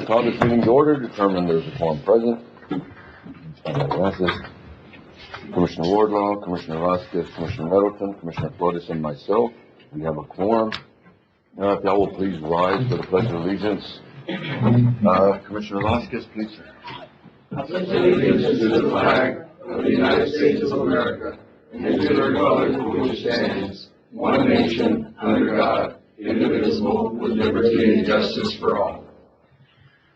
Call this meeting to order. Determine there's a quorum present. Commissioner Wardlaw, Commissioner Vasquez, Commissioner Middleton, Commissioner Flores, and myself. We have a quorum. If y'all will please rise for the Pledge of Allegiance. Commissioner Vasquez, please. I pledge allegiance to the flag of the United States of America and to the republic for which it stands, one nation, under God, indivisible, with liberty and justice for all.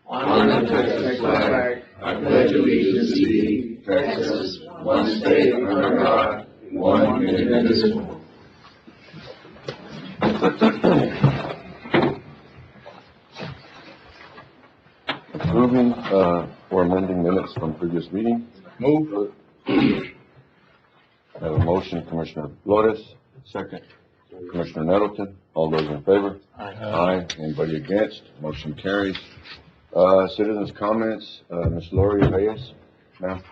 On the Texas flag, I pledge allegiance to thee, Texas, one state under God, one and indivisible. Approving or amending minutes from previous meeting. Move. I have a motion, Commissioner Flores. Second. Commissioner Nettleton. All those in favor? Aye. Anybody against? Motion carries. Citizens' comments. Ms. Lori Reyes, ma'am.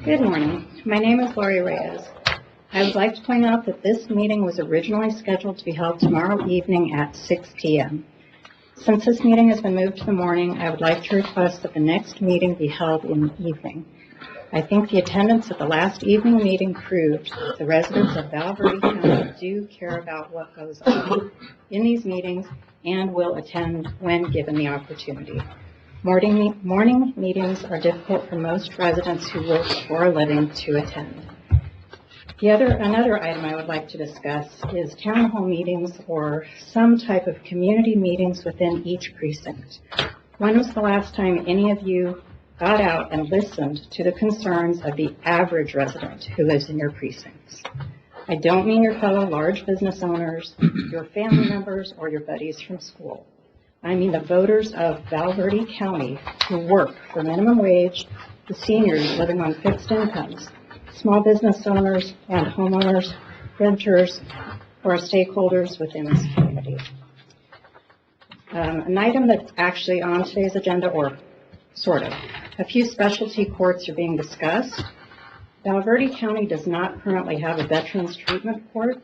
Good morning. My name is Lori Reyes. I would like to point out that this meeting was originally scheduled to be held tomorrow evening at 6 p.m. Since this meeting has been moved to the morning, I would like to request that the next meeting be held in the evening. I think the attendance at the last evening meeting proved that the residents of Val Verde County do care about what goes on in these meetings and will attend when given the opportunity. Morning meetings are difficult for most residents who work for a living to attend. Another item I would like to discuss is town hall meetings or some type of community meetings within each precinct. When was the last time any of you got out and listened to the concerns of the average resident who lives in your precincts? I don't mean your fellow large business owners, your family members, or your buddies from school. I mean the voters of Val Verde County who work for minimum wage, the seniors living on fixed incomes, small business owners and homeowners, renters, or stakeholders within this community. An item that's actually on today's agenda, or sort of, a few specialty courts are being discussed. Val Verde County does not currently have a Veterans Treatment Court.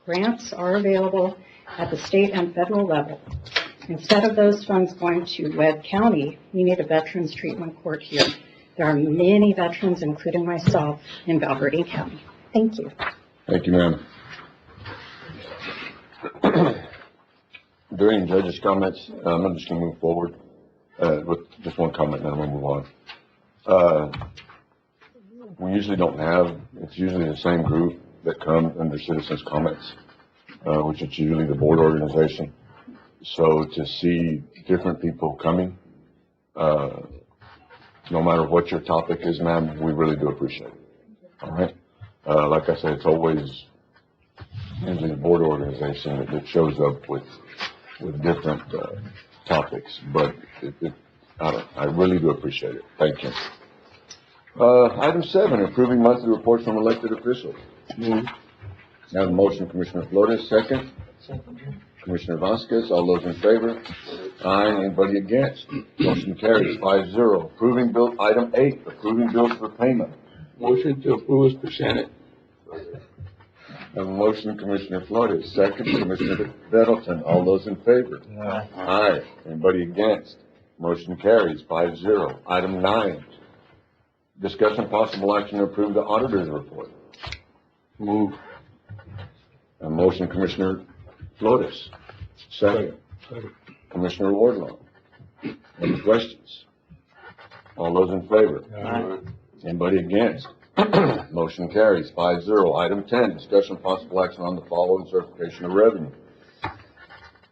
Grants are available at the state and federal level. Instead of those funds going to Webb County, we need a Veterans Treatment Court here. There are many veterans, including myself, in Val Verde County. Thank you. Thank you, ma'am. During judges' comments, I'm just going to move forward with just one comment, and then we'll move on. We usually don't have, it's usually the same group that come under citizens' comments, which is usually the board organization. So to see different people coming, no matter what your topic is, ma'am, we really do appreciate it. All right. Like I said, it's always usually the board organization that shows up with different topics, but I really do appreciate it. Thank you. Item 7, approving monthly reports from elected officials. I have a motion, Commissioner Flores. Second. Commissioner Vasquez. All those in favor? Aye. Anybody against? Motion carries 5-0. Approving bill. Item 8, approving bills for payment. Motion to approve is presented. I have a motion, Commissioner Flores. Second, Commissioner Middleton. All those in favor? Aye. Aye. Anybody against? Motion carries 5-0. Item 9, discussion possible action to approve the auditor's report. Move. A motion, Commissioner Flores. Second. Commissioner Wardlaw. Any questions? All those in favor? Aye. Anybody against? Motion carries 5-0. Item 10, discussion possible action on the following certification of revenue.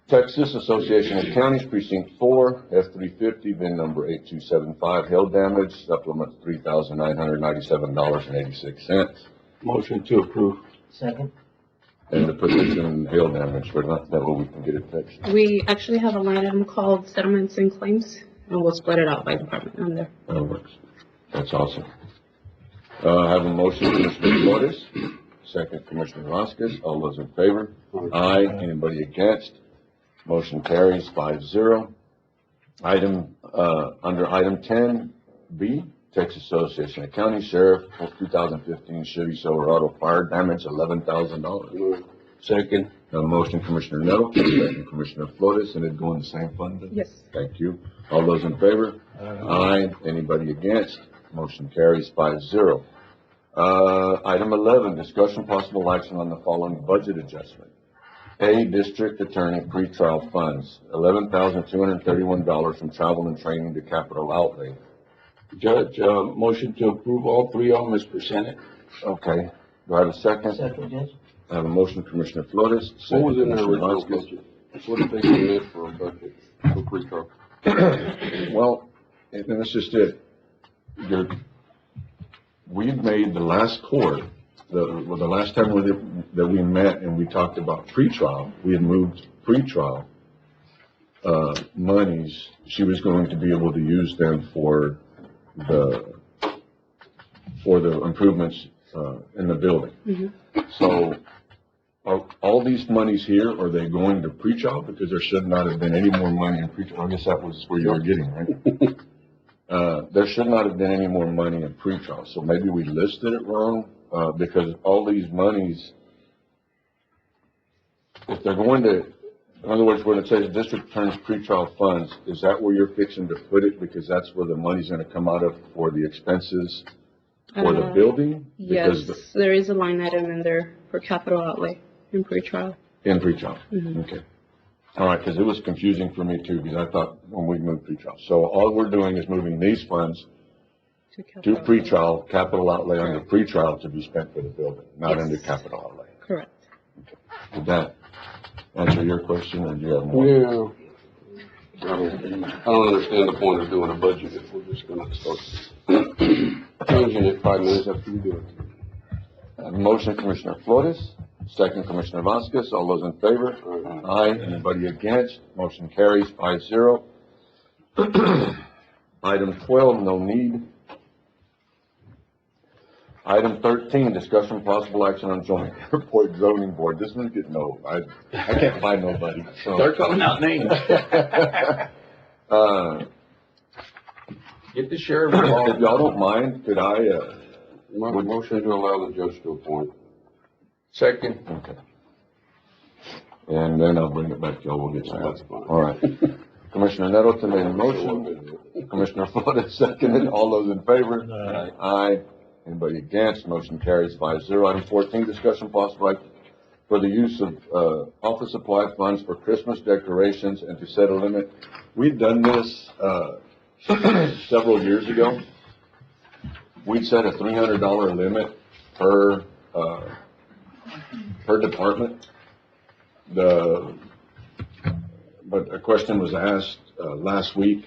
Texas Association of Counties, Precinct 4, F350, VIN number 8275, hail damage, supplement $3,997.86. Motion to approve. Second. And to put this in hail damage, but not that way we can get it fixed. We actually have a line item called settlements and claims, and we'll split it out by department on there. That works. That's awesome. I have a motion, Commissioner Flores. Second, Commissioner Vasquez. All those in favor? Aye. Anybody against? Motion carries 5-0. Under item 10B, Texas Association of County Sheriff, 2015 Chevy Silverado fire damage, $11,000. Move. Second. A motion, Commissioner Nettleton, second, Commissioner Flores, and it go in the same fund? then? Yes. Thank you. All those in favor? Aye. Anybody against? Motion carries 5-0. Item 11, discussion possible action on the following budget adjustment. A, District Attorney pretrial funds, $11,231 from travel and training to capital outlay. Judge, motion to approve all three of them as presented. Okay. Do I have a second? Second, yes. I have a motion, Commissioner Flores. What second, was in the Commissioner original Vasquez. budget? What did they commit for a budget for pre-truck? Well, and that's just it. We've made the last court, the last time that we met and we talked about pretrial, we had moved pretrial monies. She was going to be able to use them for the improvements in the building. So are all these monies here, are they going to pretrial? Because there should not have been any more money in pretrial. I guess that was where you were getting, right? There should not have been any more money in pretrial, so maybe we listed it wrong, because all these monies, if they're going to, in other words, when it says district attorney's pretrial funds, is that where you're fixing to put it? Because that's where the money's gonna come out of for the expenses for the building? Yes, Because there is a line item in there for capital outlay in pretrial. in pretrial, okay. All right, because it was confusing for me too, because I thought when we moved pretrial. So all we're doing is moving these funds to capital outlay. pretrial, capital outlay under pretrial to be spent for the building, not Yes. under capital outlay. Correct. Did that answer your question, or do you have more? Yeah. I don't understand the point of doing a budget if we're just gonna start changing it 5 minutes after we do it. Motion, Commissioner Flores, second, Commissioner Vasquez. All those in favor? Aye. Anybody against? Motion carries 5-0. Item 12, no need. Item 13, discussion possible action on joint airport zoning board. This one's getting old. I can't find nobody, so. Start calling out names. Get the sheriff If involved. y'all don't mind, could I, Motion to allow the judge to appoint. Second. okay. And then I'll bring it back to y'all, we'll get That's some. fine. All right. Commissioner Nettleton made a motion, Commissioner Flores seconded, all those in favor? Aye. Anybody against? Motion carries 5-0. Item 14, discussion possible act for the use of, office supply funds for Christmas decorations and to set a limit. We've done this, several years ago. We'd set a $300 limit per department. But a question was asked, last week,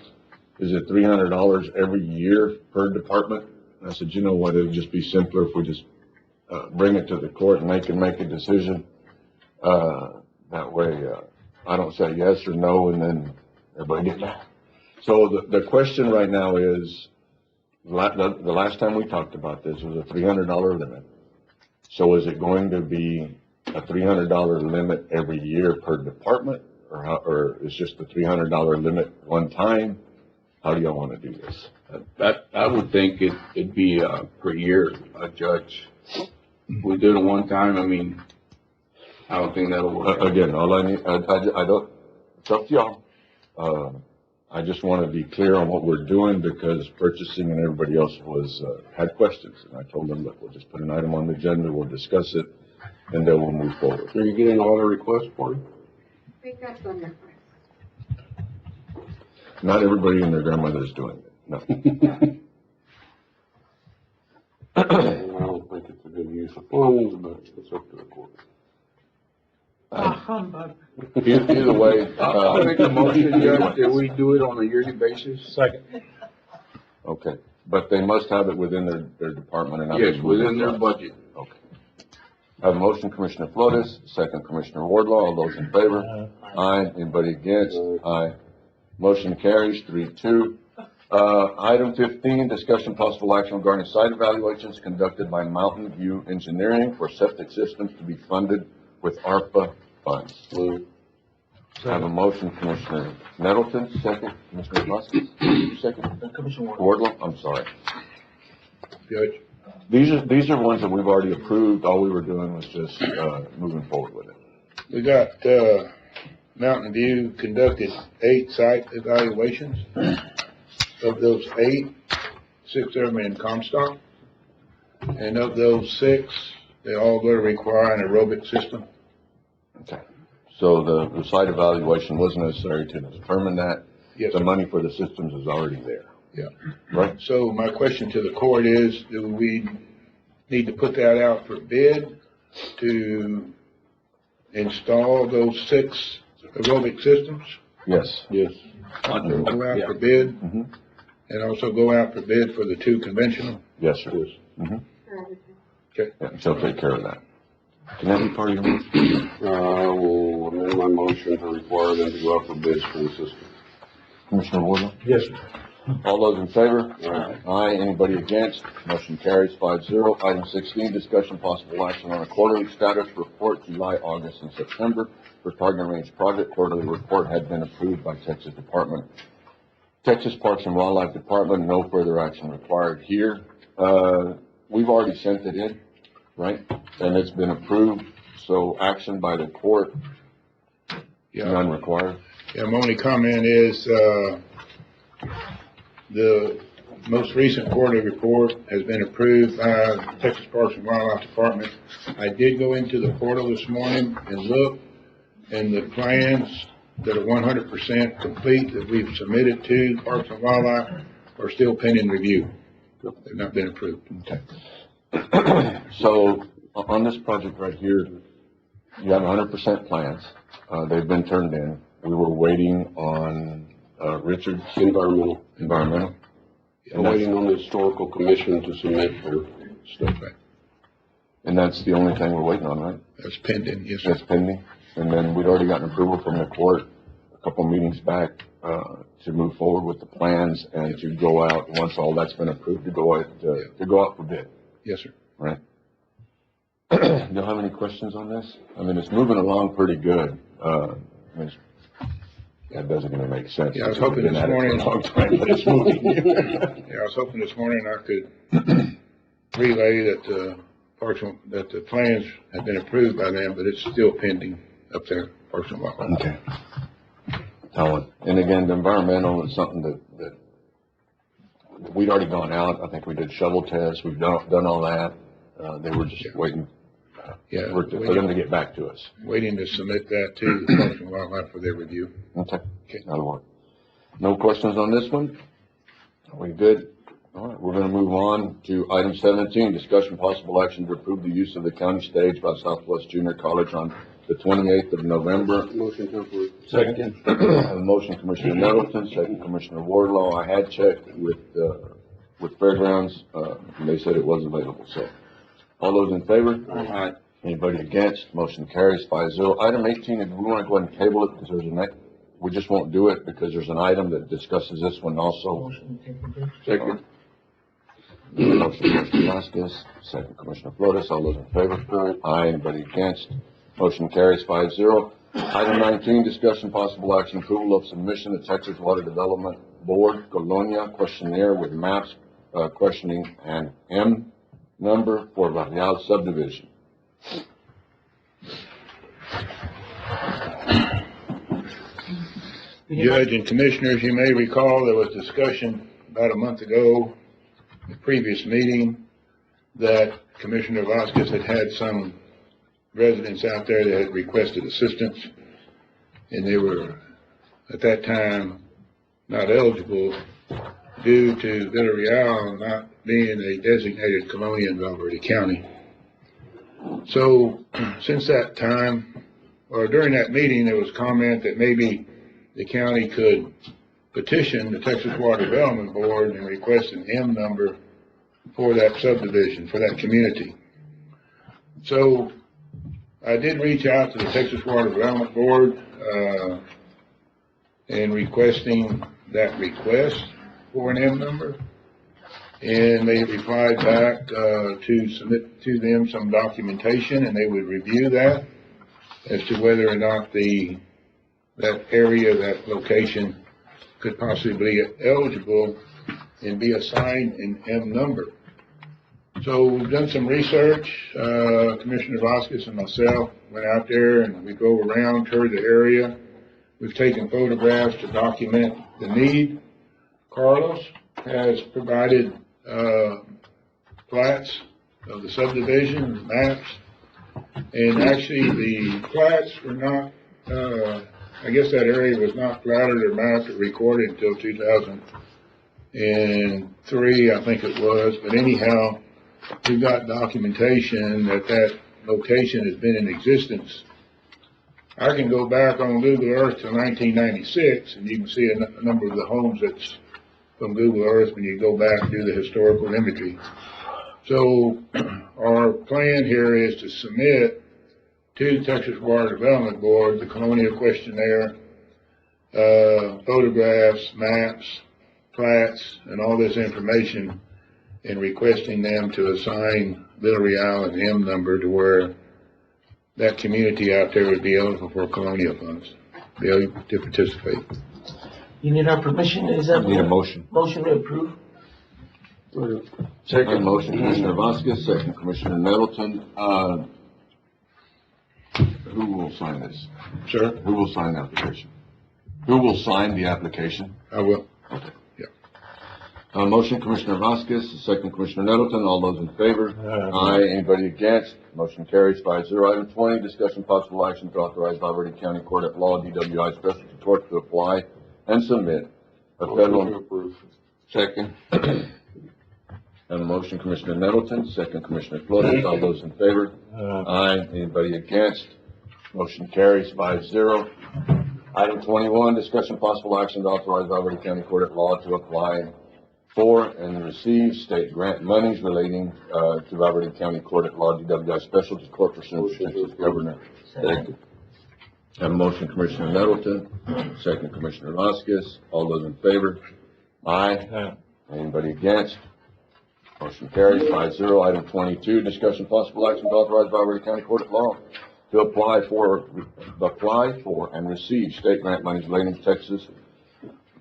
is it $300 every year per department? And I said, you know what, it'd just be simpler if we just, bring it to the court and they can make a decision. That way, I don't say yes or no and then everybody get mad. So the question right now is, the last time we talked about this was a $300 limit. So is it going to be a $300 limit every year per department, or is just the $300 limit one time? How do y'all want to do this? I would think it'd be, per year, Judge. If we did it one time, I mean, I don't think that'll work. Again, all I need, I don't, it's up to y'all. I just want to be clear on what we're doing because purchasing and everybody else had questions. And I told them, look, we'll just put an item on the agenda, we'll discuss it, and then we'll move forward. Are you getting a lot of requests for it? We got some requests. Not everybody and their grandmother is doing it, no. I don't think it's a good use of funds, but it's up to the court. Humbug. Either way, I'll make a motion, Judge, that we do it on a yearly basis. Second. okay, but they must have it within their department and not. Yes, within their budget. Okay. I have a motion, Commissioner Flores, second, Commissioner Wardlaw. All those in favor? Aye. Anybody against? Aye. Motion carries 3-2. Item 15, discussion possible action regarding site evaluations conducted by Mountain View Engineering for septic systems to be funded with ARPA funds. I have a motion, Commissioner Nettleton, second, Commissioner Vasquez, second, Commissioner Ward. Wardlaw, I'm sorry. Judge? These are ones that we've already approved. All we were doing was just, moving forward with it. We got, Mountain View conducted 8 site evaluations. Of those 8, 6 of them in Comstock. And of those 6, they all going to require an aerobic system. Okay. So the site evaluation was necessary to determine that. Yes, The sir. money for the systems is already there. Yeah. Right? So my question to the court is, do we need to put that out for bid to install those 6 aerobic systems? Yes. Yes. Go out for bid Mm-hmm. and also go out for bid for the 2 conventional? Yes, sir. Mm-hmm. Okay. Yeah, she'll take care of that. Can that be part of your motion? I will amend my motion to require them to go out for bids for the system. Commissioner Wardlaw? Yes, sir. All those in favor? Aye. Aye. Anybody against? Motion carries 5-0. Item 16, discussion possible action on a quarterly status report, July, August, and September for Target Range project. Quarterly report had been approved by Texas Parks and Wildlife Department. No further action required here. We've already sent it in, right? And it's been approved, so action by the court, none required. Yeah, my only comment is, the most recent quarterly report has been approved by Texas Parks and Wildlife Department. I did go into the portal this morning and look, and the plans that are 100% complete that we've submitted to Parks and Wildlife are still pending review. They've not been approved. Okay. So on this project right here, you have 100% plans. They've been turned in. We were waiting on, Richard's Environmental. environmental. I'm waiting on the historical commission to submit their stuff. And that's the only thing we're waiting on, right? That's pending, yes, sir. That's pending. And then we'd already gotten approval from the court a couple meetings back, to move forward with the plans and to go out, once all that's been approved, to go out for bid, Yes, sir. right? Do you have any questions on this? I mean, it's moving along pretty good. That doesn't really make sense. Yeah, I was hoping We've been this at it for a morning- long time, but it's moving. Yeah, I was hoping this morning I could relay that that the plans have been approved by them, but it's still pending up there, Parks and Wildlife. Okay. Helen, and again, the environmental is something that we'd already gone out. I think we did shovel tests. We've done all that. They were just waiting Yeah, for them to get back to us. waiting to submit that to the Parks and Wildlife for their review. Okay. That'll work. No questions on this one? Are we good? All right, we're gonna move on to item 17, discussion possible action to approve the use of the county stage by Southwest Junior College on the 28th of November. Motion to approve. Second. A motion, Commissioner Nettleton, second, Commissioner Wardlaw. I had checked with Fairgrounds, and they said it was available, so. All those in favor? Aye. Anybody against? Motion carries 5-0. Item 18, if we want to go ahead and table it, because we just won't do it because there's an item that discusses this one also. Second. Motion, Commissioner Vasquez, second, Commissioner Flores. All those in favor? Aye. Anybody against? Motion carries 5-0. Item 19, discussion possible action, approval of submission to Texas Water Development Board, Colonia questionnaire with maps, questioning and M number for Barrial subdivision. Judge and Commissioners, you may recall there was discussion about a month ago, in the previous meeting, that Commissioner Vasquez had some residents out there that had requested assistance, and they were, at that time, not eligible due to Villarreal not being a designated colonia in Valverde County. So, since that time, or during that meeting, there was comment that maybe the county could petition the Texas Water Development Board and request an M number for that subdivision, for that community. So I did reach out to the Texas Water Development Board, and requesting that request for an M number. And they replied back, to submit to them some documentation, and they would review that as to whether or not that area, that location could possibly be eligible and be assigned an M number. So we've done some research, Commissioner Vasquez and myself went out there and we drove around, toured the area. We've taken photographs to document the need. Carlos has provided, plats of the subdivision, maps. And actually, the plats were not, I guess that area was not platted or mapped or recorded until 2003, I think it was. But anyhow, we've got documentation that that location has been in existence. I can go back on Google Earth to 1996, and you can see a number of the homes that's from Google Earth when you go back and do the historical imagery. So our plan here is to submit to the Texas Water Development Board the Colonial Questionnaire, photographs, maps, plats, and all this information, and requesting them to assign Little Real an M number to where that community out there would be eligible for colonial funds, be able to participate. You need our permission, is that? Need a motion. Motion to approve. Second motion, Commissioner Vasquez, second Commissioner Nettleton. Who will sign this? Sir? Who will sign the application? Who will sign the application? I will. Okay. Yeah. Motion, Commissioner Vasquez, second Commissioner Nettleton. All those in favor? Aye. Anybody against? Motion carries 5-0. Item 20, discussion possible action to authorize Valverde County Court at Law, DWI Specialty Court to apply and submit a federal. Second. And a motion, Commissioner Nettleton, second Commissioner Flores. All those in favor? Aye. Anybody against? Motion carries 5-0. Item 21, discussion possible action to authorize Valverde County Court at Law to apply for and receive state grant monies relating to Valverde County Court at Law, DWI Specialty Court pursuant to Texas Governor. Second. Have a motion, Commissioner Nettleton, second Commissioner Vasquez. All those in favor? Aye. Anybody against? Motion carries 5-0. Item 22, discussion possible action to authorize Valverde County Court at Law to apply for and receive state grant monies relating to Texas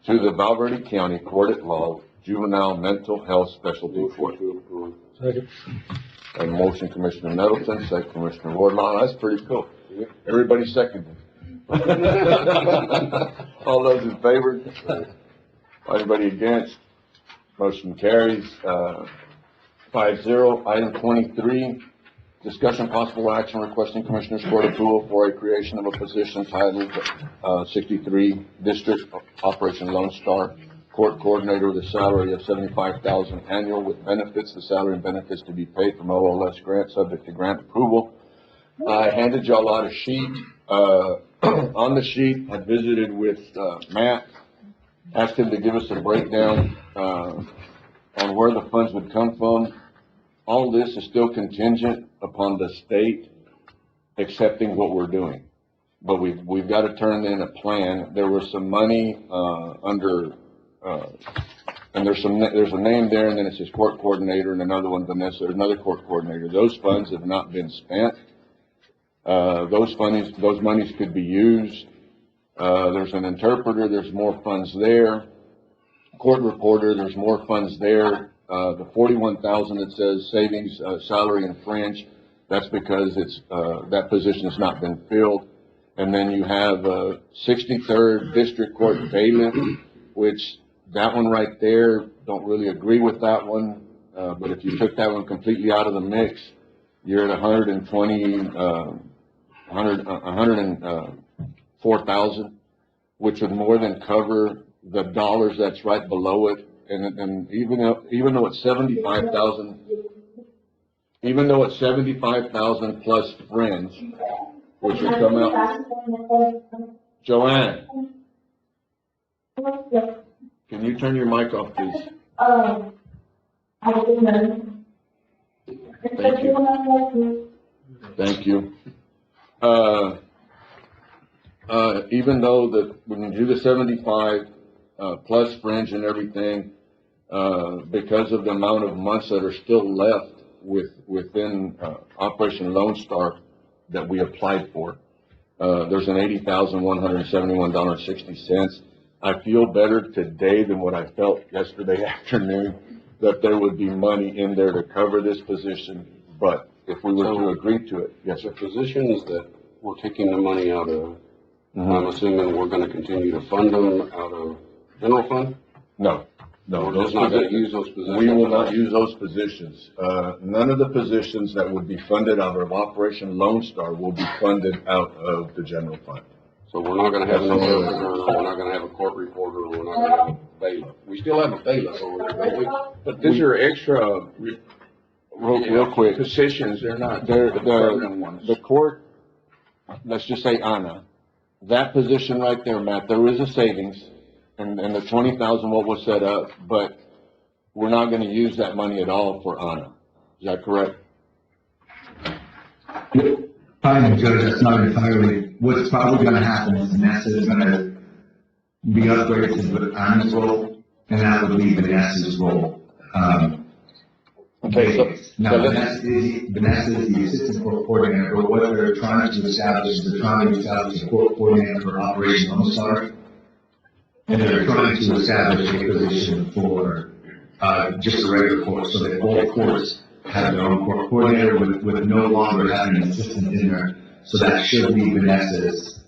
to the Valverde County Court at Law Juvenile Mental Health Specialty Court. Second. And motion, Commissioner Nettleton, second Commissioner Wardlaw. That's pretty cool. Everybody seconded. All those in favor? Anybody against? Motion carries 5-0. Item 23, discussion possible action requesting Commissioners Court approval for a creation of a position titled 63 District Operation Lone Star Court Coordinator with a salary of $75,000 annual with benefits. The salary and benefits to be paid from OLS grant, subject to grant approval. I handed y'all out a sheet. On the sheet, I visited with Matt, asked him to give us a breakdown on where the funds would come from. All this is still contingent upon the state accepting what we're doing. But we've got to turn in a plan. There was some money and there's a name there, and then it says court coordinator, and another one, Vanessa, another court coordinator. Those funds have not been spent. Those monies could be used. There's an interpreter, there's more funds there. Court reporter, there's more funds there. The $41,000 that says savings, salary and fringe, that's because it's, that position has not been filled. And then you have, 63rd District Court bailiff, which that one right there, don't really agree with that one. But if you took that one completely out of the mix, you're at $104,000, which would more than cover the dollars that's right below it. And even though it's $75,000 plus fringe, which would come out. Joanne, can you turn your mic off, please? Thank you. Thank you. Even though when you do the 75 plus fringe and everything, because of the amount of months that are still left within Operation Lone Star that we applied for, there's an $80,171.60. I feel better today than what I felt yesterday afternoon. that there would be money in there to cover this position, but if we were to agree to it, yes, The sir. positions that we're taking the money out of, Mhm. I'm assuming we're gonna continue to fund them out of general fund? No, We're those just not gonna posi- use those positions? We will not use those positions. None of the positions that would be funded out of Operation Lone Star will be funded out of the general fund. So we're not gonna have an That's all. interpreter, we're not gonna have a court reporter, we're not gonna have a bailiff. We still have a bailiff over there, don't we? But these are extra Real quick, positions, they're not There, permanent ones. the court, let's just say Anna, that position right there, Matt, there is a savings, and the 20,000 what was set up, but we're not gonna use that money at all for Anna. Is that correct? Fine, Judge, that's not entirely, what's probably gonna happen is Vanessa is gonna be upgraded to Anna's role, and that would leave Vanessa's role. Okay, Now, so let's- Vanessa is the assistant court coordinator, but what they're trying to establish, they're trying to establish a court coordinator for Operation Lone Star. And they're trying to establish a position for, just a regular court, so that all courts have their own court coordinator with no longer having an assistant in there. So that should leave Vanessa's,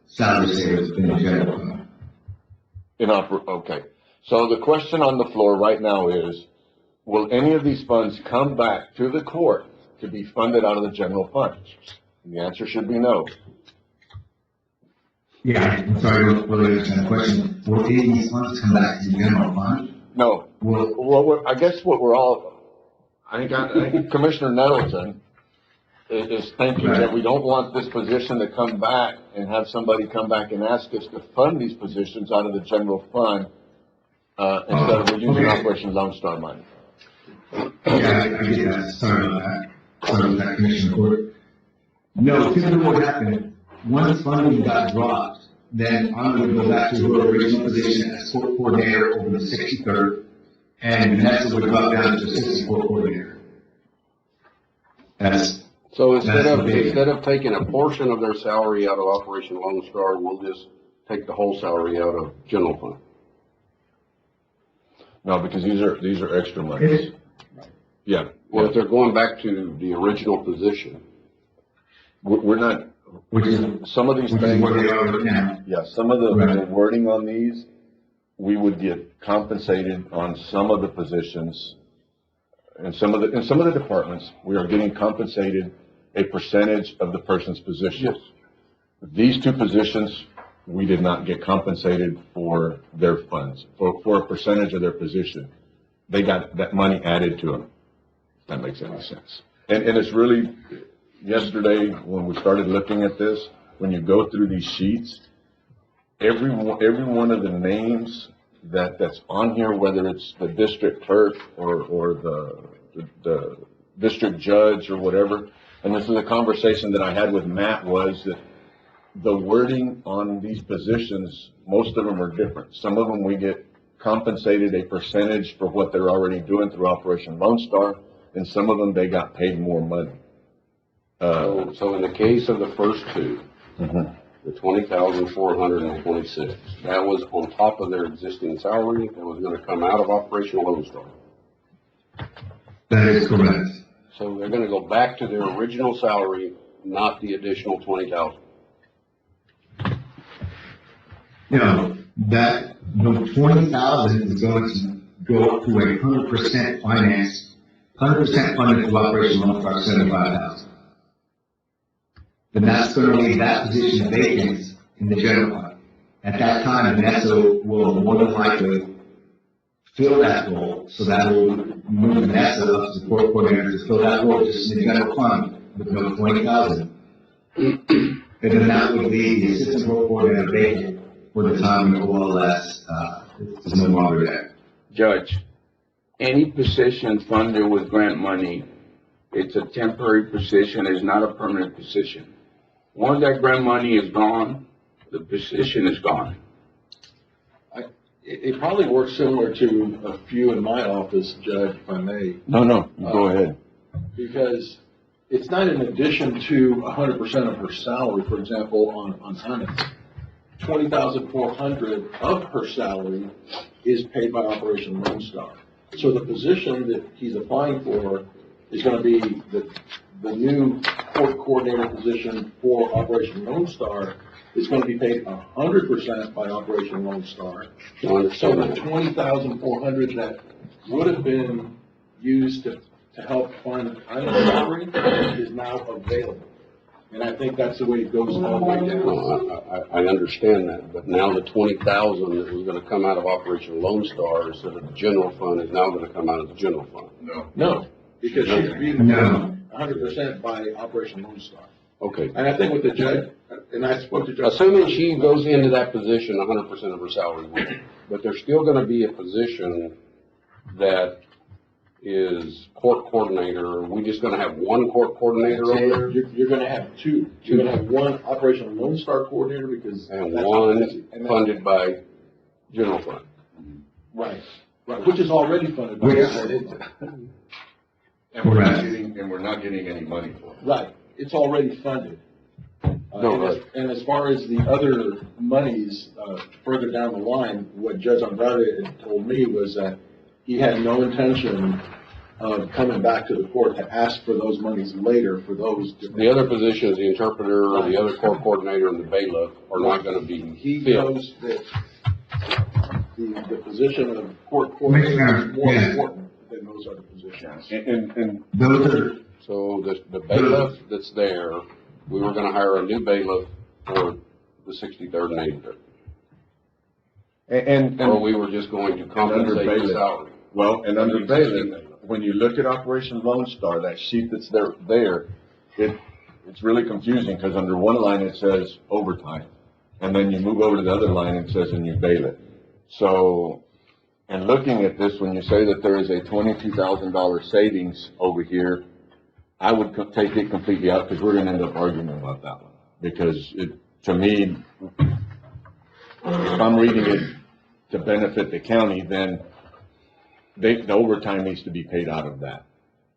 salary savings in the general fund. okay. So the question on the floor right now is, will any of these funds come back to the court to be funded out of the general fund? The answer should be no. Yeah, I'm sorry, I don't really understand the question. Will any of these funds come back to the general fund? No. Well, I guess what we're all, I think Commissioner Nettleton is thinking that we don't want this position to come back and have somebody come back and ask us to fund these positions out of the general fund, instead of using Okay. Operation Lone Star money. Yeah, I get that. Sorry about that. Sorry about that, Commissioner Court. No, typically what happened, once funding got dropped, then I'm gonna go back to her original position as court coordinator over the 63rd, and Vanessa would drop down to assistant court coordinator. That's, So That's the big- instead of taking a portion of their salary out of Operation Lone Star, we'll just take the whole salary out of general fund. No, because these are extra monies. Yeah, Well, if they're going back to the original position, we're not, which is some of these what things, they are right now. yeah, some of the Right. wording on these, we would get compensated on some of the positions. In some of the departments, we are getting compensated a percentage of the person's position. These two positions, we did not get compensated for their funds, for a percentage of their position. They got that money added to them, if that makes any sense. And it's really, yesterday, when we started looking at this, when you go through these sheets, every one of the names that's on here, whether it's the district clerk or the district judge or whatever, and this is a conversation that I had with Matt, was that the wording on these positions, most of them are different. Some of them we get compensated a percentage for what they're already doing through Operation Lone Star, and some of them, they got paid more money. so in the case of the first two, Mhm. the 20,426, that was on top of their existing salary, that was gonna come out of Operation Lone Star. That is correct. So they're gonna go back to their original salary, not the additional 20,000. You know, that, the 20,000 is going to go up to 100% finance, 100% funded through Operation Lone Star, 75,000. Then that's gonna leave that position vacant in the general fund. At that time, Vanessa will more than likely fill that role, so that will move Vanessa up to the court coordinator to fill that role just in the general fund with no 20,000. And then that would leave the assistant court coordinator vacant for the time when OLS, is no longer there. Judge, any position funded with grant money, it's a temporary position, it's not a permanent position. Once that grant money is gone, the position is gone. It probably works similar to a few in my office, Judge, if I may, No, go ahead. because it's not in addition to 100% of her salary. For example, on Anna, 20,400 of her salary is paid by Operation Lone Star. So the position that he's applying for is gonna be the new court coordinator position for Operation Lone Star is gonna be paid 100% by Operation Lone Star. I So understand the that. 20,400 that would have been used to help fund Ida's salary is now available. And I think that's the way it goes all the way down. No, I understand that, but now the 20,000 that was gonna come out of Operation Lone Star instead of the general fund is now gonna come out of the general fund. No, because she's being No. 100% by Operation Lone Star. Okay. And I think with the judge, and I spoke to Judge. Assuming she goes into that position, 100% of her salary will, but there's still gonna be a position that is court coordinator. Are we just gonna have one court coordinator over there? You're gonna have two. You're gonna have one Operation Lone Star coordinator because. And that's- one and that- funded by general fund? Right, which is already funded by. Yes. And we're not Correct. getting, and we're not getting any money for it. Right, it's already funded. No, And right. and as far as the other monies, further down the line, what Judge Andrade had told me was that he had no intention of coming back to the court to ask for those monies later for those. different- The other positions, the interpreter, the other court coordinator, and the bailiff are not gonna be He filled. knows that the position of court coordinator is more Yeah. important than those other positions. And Those are, So the bailiff that's there, we were gonna hire a new bailiff for the 63rd and 83rd. Or we were just going to compensate the bailiff. salary. Well, and under bailiff, when you look at Operation Lone Star, that sheet that's there, it's really confusing, because under one line it says overtime, and then you move over to the other line and it says a new bailiff. So, and looking at this, when you say that there is a $22,000 savings over here, I would take it completely out, because we're gonna end up arguing about that one. Because to me, if I'm reading it to benefit the county, then the overtime needs to be paid out of that.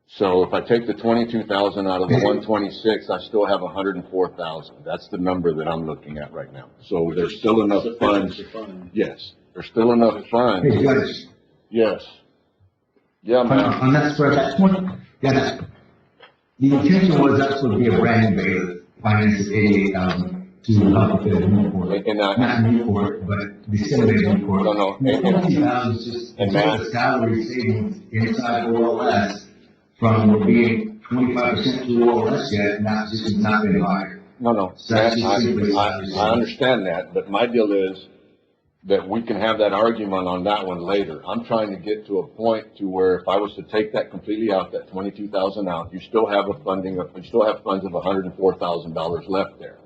So if I take the 22,000 out of the 126, I still have 104,000. That's the number that I'm looking at right now. So there's still enough funds. Sufficient to fund. Yes, there's still enough funds. hey, Judge, Yes. Yeah, on man. that square, that 20, yeah, the intention was that's supposed to be a brand new bailiff, finance of 88,000 to help with the Newport. And I, Not Newport, but disseminated Newport. No, no, and- 20,000 is just, and it's Matt- just a salary savings inside OLS from being 25% to OLS yet, not just not been hired. no, So Matt, that's just simply- I understand that, but my deal is that we can have that argument on that one later. I'm trying to get to a point to where if I was to take that completely out, that 22,000 out, you still have you still have funds of $104,000 left there.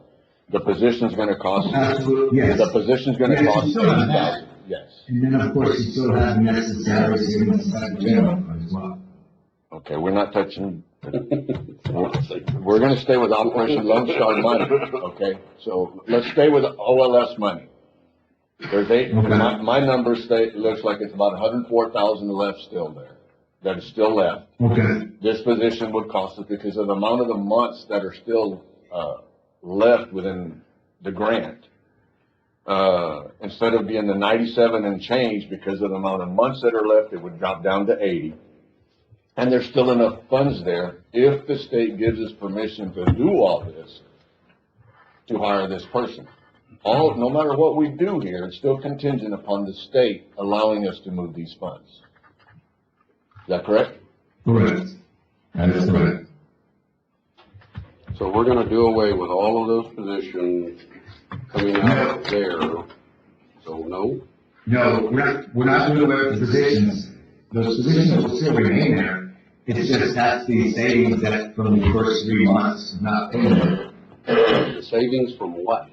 The position's gonna cost, Absolutely, yes. the position's gonna Yes, cost you still have that. 80,000, yes. And then, of course, you still have necessary savings inside the general fund as well. Okay, we're not touching, we're gonna stay with Operation Lone Star money, okay? So let's stay with OLS money. There's my numbers looks like it's about 104,000 left still there, that is still left. Okay, This position would cost us, because of the amount of the months that are still, left within the grant. Instead of being the 97 and change, because of the amount of months that are left, it would drop down to 80. And there's still enough funds there, if the state gives us permission to do all this, to hire this person. No matter what we do here, it's still contingent upon the state allowing us to move these funds. Is that correct? correct. That is correct. So we're gonna do away with all of those positions coming out of there. So no? No, we're not doing away with the positions. Those positions will still remain there. It's just that's the savings that from the first 3 months, not paying. The savings from what?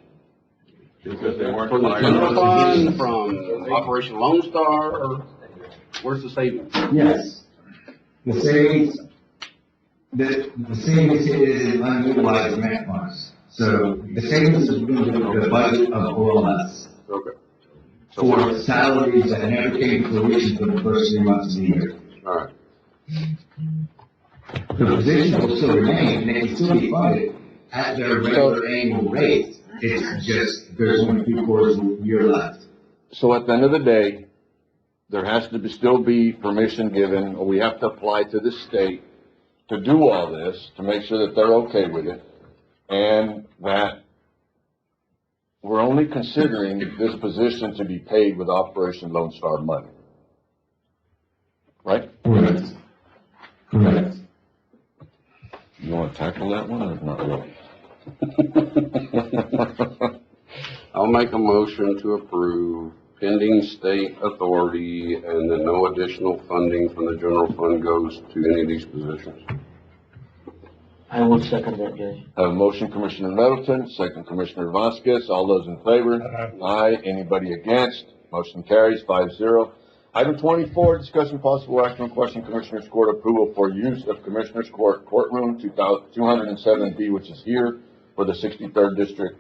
Because they weren't From the hired. general fund, from Operation Lone Star, or where's the savings? Yes. The savings, the savings is in unutilized grant funds. So the savings is going to be the budget of OLS Okay. for salaries that never came to fruition for the first 3 months of the year. All right. The position will still remain, and they can still be funded at their regular annual rate. It's just, there's only 3/4 of the year left. So at the end of the day, there has to still be permission given, or we have to apply to the state to do all this, to make sure that they're okay with it, and that we're only considering this position to be paid with Operation Lone Star money. Right? Correct. Correct. You want to tackle that one or not really? I'll make a motion to approve pending state authority and that no additional funding from the general fund goes to any of these positions. I will second that, Judge. Have a motion, Commissioner Middleton, second Commissioner Vasquez. All those in favor? Aye. Anybody against? Motion carries 5-0. Item 24, discussion possible action requesting Commissioners Court approval for use of Commissioners Court Courtroom 207B, which is here for the 63rd District,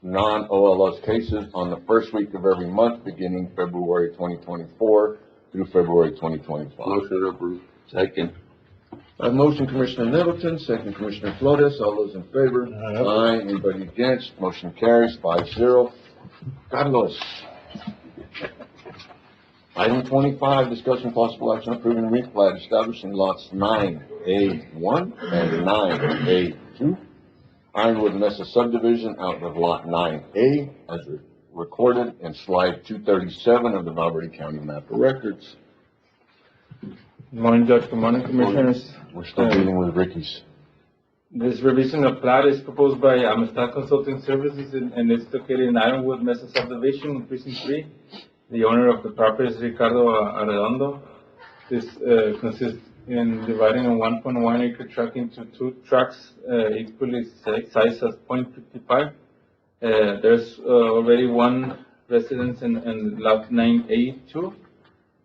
non-OLS cases on the first week of every month, beginning February 2024 through February 2025. Motion to approve. Second. A motion, Commissioner Middleton, second Commissioner Flores. All those in favor? Aye. Anybody against? Motion carries 5-0. Carlos. Item 25, discussion possible action approving replat establishing lots 9A1 and 9A2. Ironwood Mesa subdivision out of lot 9A as recorded in slide 237 of the Valverde County map of records. Good morning, Judge. Good morning, Commissioners. We're still dealing with Ricky's. This revision of plat is proposed by Amistad Consulting Services and it's located in Ironwood Mesa subdivision in Precinct 3. The owner of the property is Ricardo Arredondo. This consists in dividing a 1.1 acre tract into 2 tracts equally sized as .55. There's already one residence in lot 9A2,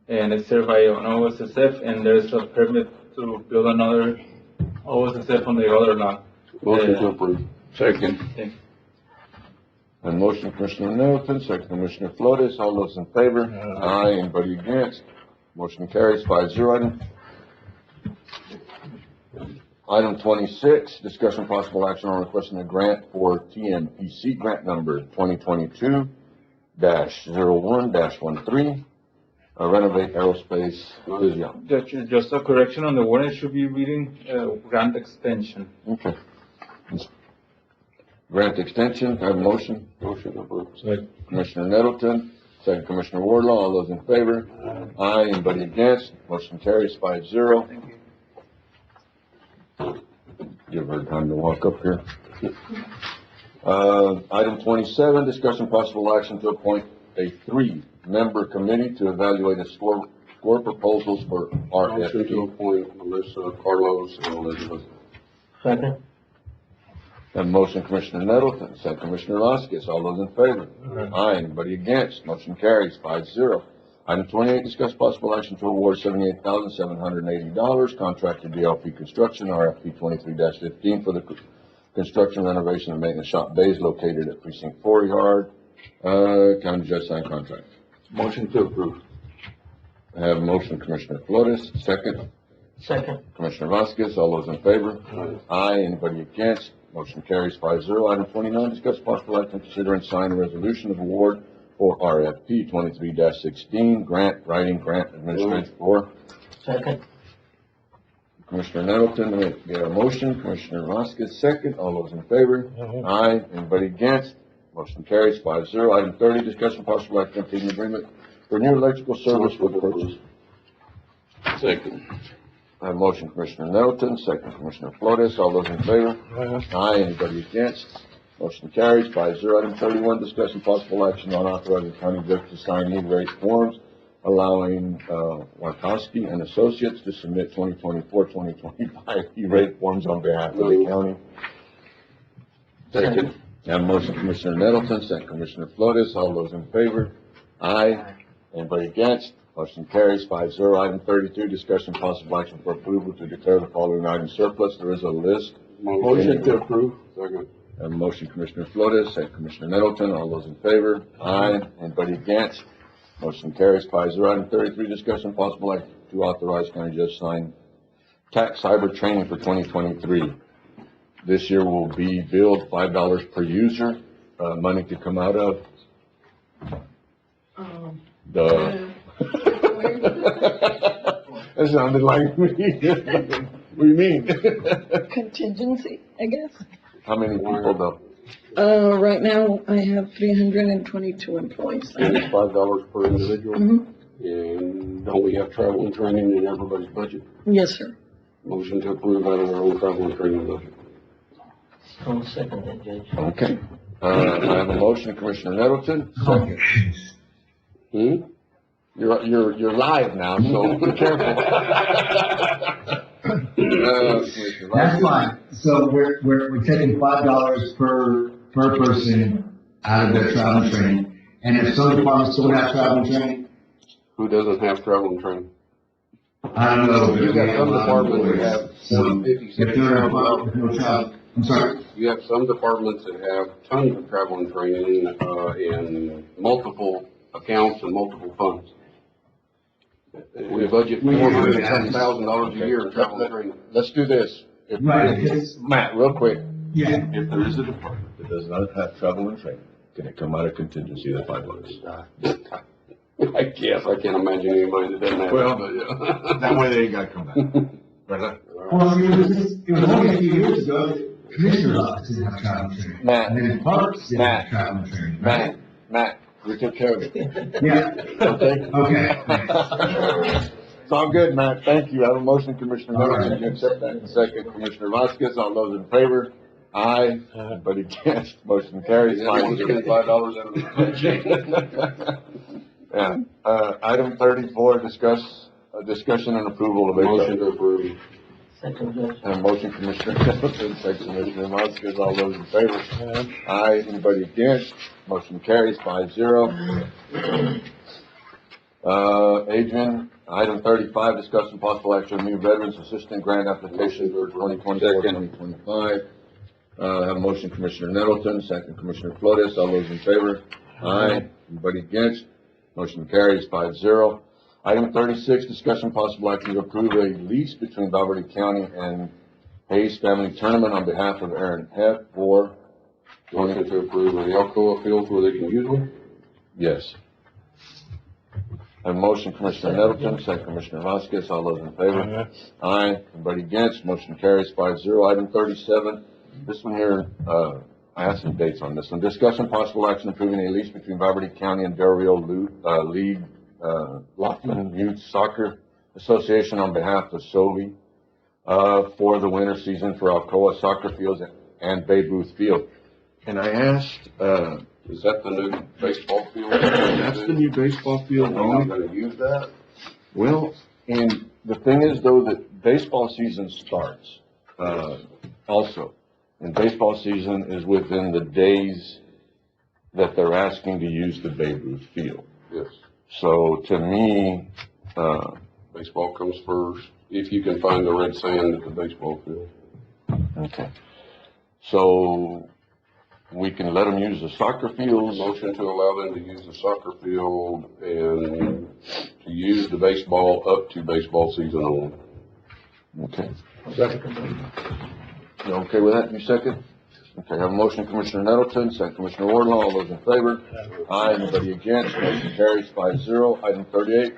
and it's served by an OSSF, and there's a permit to build another OSSF on the other lot. Motion to approve. Second. Thank you. A motion, Commissioner Middleton, second Commissioner Flores. All those in favor? Aye. Anybody against? Motion carries 5-0. Item 26, discussion possible action on requesting a grant for TNPC grant number 2022-01-13, renovate aerospace museum. Judge, just a correction on the warrant, it should be reading grant extension. Okay. Grant extension, have a motion? Motion approved. Commissioner Nettleton, second Commissioner Wardlaw. All those in favor? Aye. Anybody against? Motion carries 5-0. Thank you. Give her time to walk up here. Item 27, discussion possible action to appoint a 3-member committee to evaluate a score proposals for Motion to RFP. appoint Melissa, Carlos, and Elizabeth. Second. Have a motion, Commissioner Nettleton, second Commissioner Vasquez. All those in favor? Aye. Anybody against? Motion carries 5-0. Item 28, discuss possible action to award $78,780, contract to DLP Construction, RFP 23-15 for the construction, renovation, and maintenance shop bays located at Precinct 4 Yard. County Judge signed contract. Motion to approve. I have a motion, Commissioner Flores, second. Second. Commissioner Vasquez. All those in favor? Aye. Anybody against? Motion carries 5-0. Item 29, discuss possible action to consider and sign a resolution of award for RFP 23-16, grant administrative for. Second. Commissioner Nettleton, we get a motion. Commissioner Vasquez, second. All those in favor? Aye. Anybody against? Motion carries 5-0. Item 30, discussion possible action to obtain agreement for new electrical service for the purchase. Second. I have a motion, Commissioner Nettleton, second Commissioner Flores. All those in favor? Aye. Anybody against? Motion carries 5-0. Item 31, discussion possible action on authorizing county judge to sign E-rate forms, allowing Warkowski and Associates to submit 2024-2025 E-rate forms on behalf of the county. Second. I have a motion, Commissioner Nettleton, second Commissioner Flores. All those in favor? Aye. Anybody against? Motion carries 5-0. Item 32, discussion possible action for approval to declare the following items surplus. There is a list. Motion to approve. Second. I have a motion, Commissioner Flores, second Commissioner Nettleton. All those in favor? Aye. Anybody against? Motion carries 5-0. Item 33, discussion possible action to authorize county judge sign tax cyber training for 2023. This year will be billed $5 per user, money to come out of the That sounded like me. What do you mean? Contingency, I guess. How many people though? Right now, I have 322 employees. And it's $5 per individual? Mhm. And don't we have travel and training in everybody's budget? Yes, sir. Motion to approve out of our own travel and training budget. I'll second that, Judge. Okay. I have a motion, Commissioner Nettleton. Second. You're live now, so be careful. That's fine. So we're taking $5 per person out of their travel and training. And if some departments don't have travel and training, Who doesn't have travel and training? I don't know. You got some departments that have So 50, if they're in a department with no travel, I'm sorry. You have some departments that have tons of travel and training, in multiple accounts and multiple funds. We budget $410,000 a year in travel and training. Let's do this. Right, because- Matt, real quick. Yeah. If there is a department that does not have travel and training, can it come out of contingency, the $5? I guess, I can't imagine anybody that doesn't have it, Well, but yeah. That way they ain't gotta come back. Right? Well, it was only a few years ago that commissioner's office didn't have travel and training. Matt. And then parks didn't Matt. have travel and training, right? Matt, we took care of it. Yeah. Okay? Okay. It's all good, Matt. Thank you. I have a motion, Commissioner All Middleton, right. to accept that. Second, Commissioner Vasquez. All those in favor? Aye. Anybody against? Motion carries. Yeah, we'll spend $5 out of the budget. Yeah. Item 34, discussion and approval of Motion HR. to approve. Second, Judge. And motion, Commissioner Middleton, second, Commissioner Vasquez. All those in favor? Aye. Anybody against? Motion carries 5-0. Adrian, item 35, discussion possible action on new Veterans Assistant Grant application for 2024-2025. Have a motion, Commissioner Nettleton, second, Commissioner Flores. All those in favor? Aye. Anybody against? Motion carries 5-0. Item 36, discussion possible action to approve a lease between Valverde County and Hayes Family Tournament on behalf of Aaron Hepp for, Motion to approve of the Alcoa fields where they can use them. yes. Have a motion, Commissioner Nettleton, second, Commissioner Vasquez. All those in favor? Aye. Anybody against? Motion carries 5-0. Item 37, this one here, I have some dates on this one. Discussion possible action approving a lease between Valverde County and Del Rio League, Lockman Youth Soccer Association on behalf of SOLI, for the winter season for Alcoa Soccer Fields and Babe Ruth Field. And I asked, Is that the new baseball field? that's the new baseball field, We're not gonna use that? Well, and the thing is though, that baseball season starts, also. And baseball season is within the days that they're asking to use the Babe Ruth field. Yes. So to me, Baseball comes first, if you can find the red sand at the baseball field. okay. So we can let them use the soccer fields. Motion to allow them to use the soccer field and to use the baseball up to baseball season only. Okay. You okay with that? You second? Okay, I have a motion, Commissioner Nettleton, second, Commissioner Wardlaw. All those in favor? Aye. Anybody against? Motion carries 5-0. Item 38,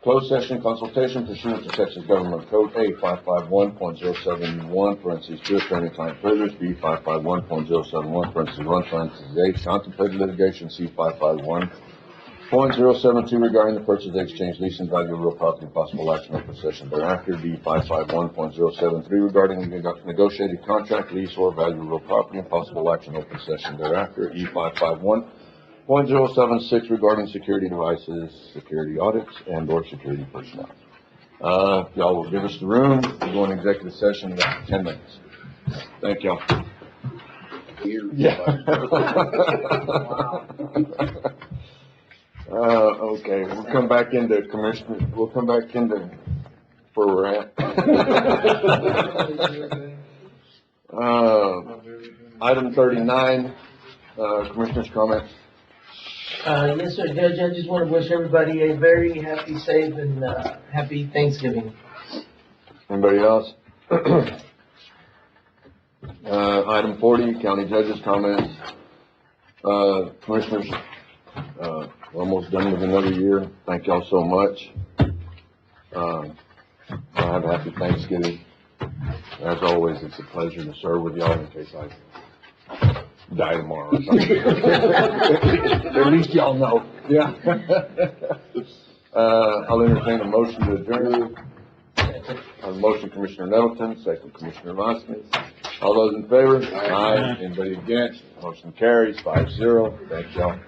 closed session consultation pursuant to Texas Government Code A 551.071, parentheses 2, attorney-client privilege, B 551.071, parentheses 1, parentheses H, contemplated litigation, C 551.072 regarding the purchase, exchange, lease, and value of real property, possible action or possession thereafter. D 551.073 regarding negotiated contract, lease, or value of real property, and possible action or possession thereafter. E 551.076 regarding security devices, security audits, and/or security personnel. If y'all will give us the room, we'll go into executive session in about 10 minutes. Thank y'all. Yeah. Okay, we'll come back into commissioner, we'll come back into where we're at. Item 39, commissioner's comments. Yes, sir, Judge, I just want to wish everybody a very happy, safe, and happy Thanksgiving. Anybody else? Item 40, county judge's comments. Commissioners, We're almost done with another year. Thank y'all so much. Have a happy Thanksgiving. As always, it's a pleasure to serve with y'all in case I die tomorrow or something. At least y'all know. Yeah. I'll entertain a motion to adjourn. On motion, Commissioner Nettleton, second Commissioner Mosby. All those in favor? Aye. Anybody against? Motion carries 5-0. Thank y'all.